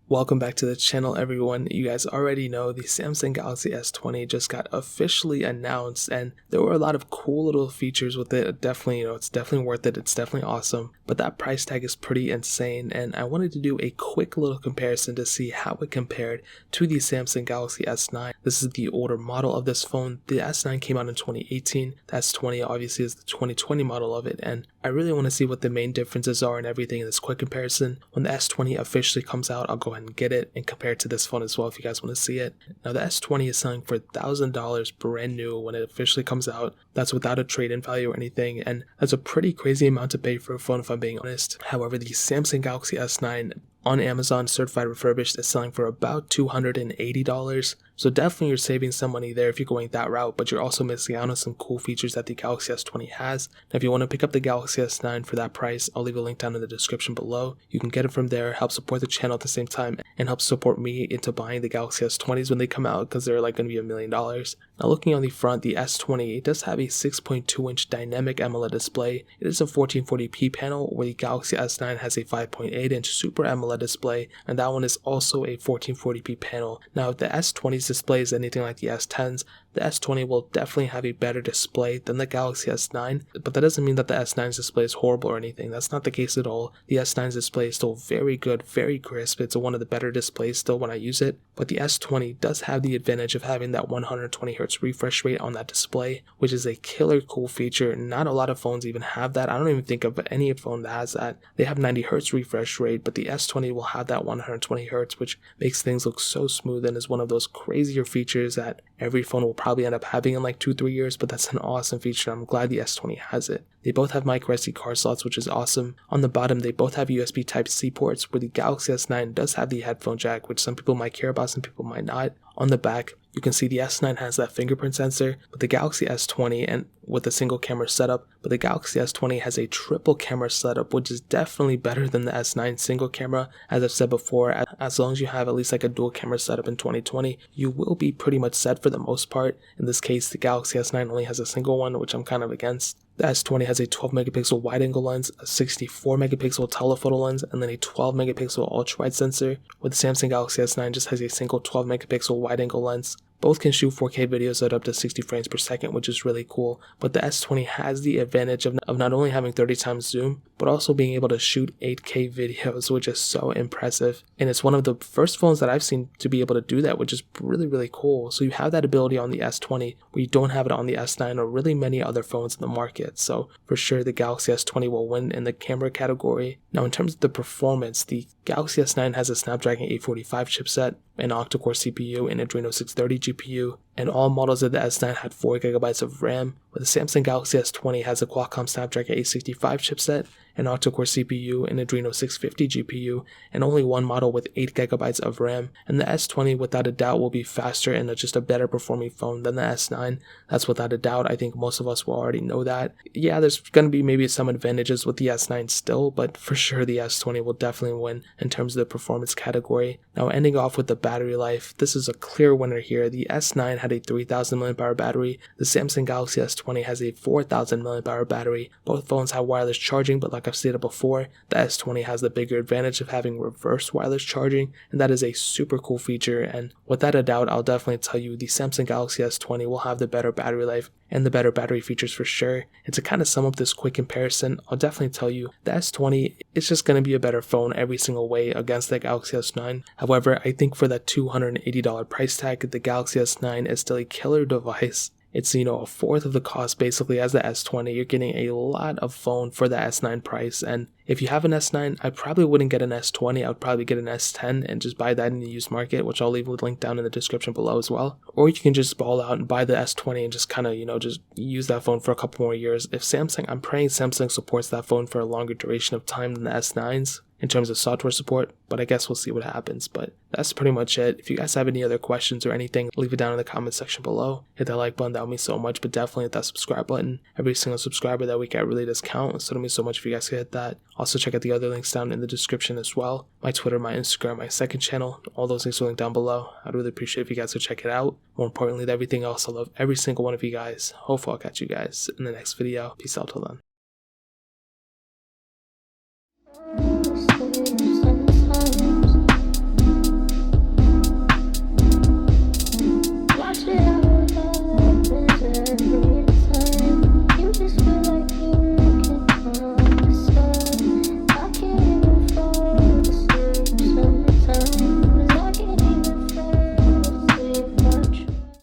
Welcome back to the channel, everyone. You guys already know the Samsung Galaxy S20 just got officially announced, and there were a lot of cool little features with it. Definitely, it's definitely worth it. It's definitely awesome, but that price tag is pretty insane, and I wanted to do a quick little comparison to see how it compared to the Samsung Galaxy S9. This is the older model of this phone. The S9 came out in 2018. The S20 obviously is the 2020 model of it, and I really want to see what the main differences are and everything in this quick comparison. When the S20 officially comes out, I'll go ahead and get it and compare it to this phone as well if you guys want to see it. Now the S20 is selling for $1,000 brand new when it officially comes out. That's without a trade-in value or anything, and that's a pretty crazy amount to pay for a phone if I'm being honest. However, the Samsung Galaxy S9 on Amazon certified refurbished is selling for about $280. So definitely you're saving some money there if you're going that route, but you're also missing out on some cool features that the Galaxy S20 has. Now if you want to pick up the Galaxy S9 for that price, I'll leave a link down in the description below. You can get it from there, help support the channel at the same time, and help support me into buying the Galaxy S20s when they come out, because they're like going to be $1 million. Now looking on the front, the S20 does have a 6.2-inch dynamic AMOLED display. It is a 1440p panel, where the Galaxy S9 has a 5.8-inch Super AMOLED display, and that one is also a 1440p panel. Now if the S20's display is anything like the S10's, the S20 will definitely have a better display than the Galaxy S9, but that doesn't mean that the S9's display is horrible or anything. That's not the case at all. The S9's display is still very good, very crisp. It's one of the better displays still when I use it, but the S20 does have the advantage of having that 120Hz refresh rate on that display, which is a killer cool feature. Not a lot of phones even have that. I don't even think of any phone that has that. They have 90Hz refresh rate, but the S20 will have that 120Hz, which makes things look so smooth and is one of those crazier features that every phone will probably end up having in like 2-3 years, but that's an awesome feature. I'm glad the S20 has it. They both have micro SD card slots, which is awesome. On the bottom, they both have USB Type-C ports, where the Galaxy S9 does have the headphone jack, which some people might care about, some people might not. On the back, you can see the S9 has that fingerprint sensor, but the Galaxy S20 and with a single camera setup, but the Galaxy S20 has a triple camera setup, which is definitely better than the S9 single camera. As I've said before, as long as you have at least like a dual camera setup in 2020, you will be pretty much set for the most part. In this case, the Galaxy S9 only has a single one, which I'm kind of against. The S20 has a 12 megapixel wide angle lens, a 64 megapixel telephoto lens, and then a 12 megapixel ultra wide sensor, where the Samsung Galaxy S9 just has a single 12 megapixel wide angle lens. Both can shoot 4K videos at up to 60 frames per second, which is really cool, but the S20 has the advantage of not only having 30 times zoom, but also being able to shoot 8K videos, which is so impressive. And it's one of the first phones that I've seen to be able to do that, which is really, really cool. So you have that ability on the S20, where you don't have it on the S9 or really many other phones in the market. So for sure, the Galaxy S20 will win in the camera category. Now in terms of the performance, the Galaxy S9 has a Snapdragon 845 chipset, an octa-core CPU, and Adreno 630 GPU, and all models of the S9 had 4GB of RAM, where the Samsung Galaxy S20 has a Qualcomm Snapdragon 865 chipset, an octa-core CPU, and Adreno 650 GPU, and only one model with 8GB of RAM, and the S20 without a doubt will be faster and just a better performing phone than the S9. That's without a doubt. I think most of us will already know that. Yeah, there's going to be maybe some advantages with the S9 still, but for sure the S20 will definitely win in terms of the performance category. Now ending off with the battery life, this is a clear winner here. The S9 had a 3000 mAh battery. The Samsung Galaxy S20 has a 4000 mAh battery. Both phones have wireless charging, but like I've stated before, the S20 has the bigger advantage of having reverse wireless charging, and that is a super cool feature. And without a doubt, I'll definitely tell you the Samsung Galaxy S20 will have the better battery life and the better battery features for sure. And to kind of sum up this quick comparison, I'll definitely tell you the S20 is just going to be a better phone every single way against the Galaxy S9. However, I think for that $280 price tag, the Galaxy S9 is still a killer device. It's, a fourth of the cost basically as the S20. You're getting a lot of phone for the S9 price. And if you have an S9, I probably wouldn't get an S20. I would probably get an S10 and just buy that in the used market, which I'll leave a link down in the description below as well. Or you can just ball out and buy the S20 and just kind of, just use that phone for a couple more years. I'm praying Samsung supports that phone for a longer duration of time than the S9s in terms of software support, but I guess we'll see what happens. But that's pretty much it. If you guys have any other questions or anything, leave it down in the comment section below. Hit that like button, that would mean so much, but definitely hit that subscribe button. Every single subscriber that we get really does count, so it would mean so much if you guys could hit that. Also check out the other links down in the description as well. My Twitter, my Instagram, my second channel, all those links are linked down below. I'd really appreciate if you guys would check it out. More importantly than everything else, I love every single one of you guys. Hopefully I'll catch you guys in the next video. Peace out till then.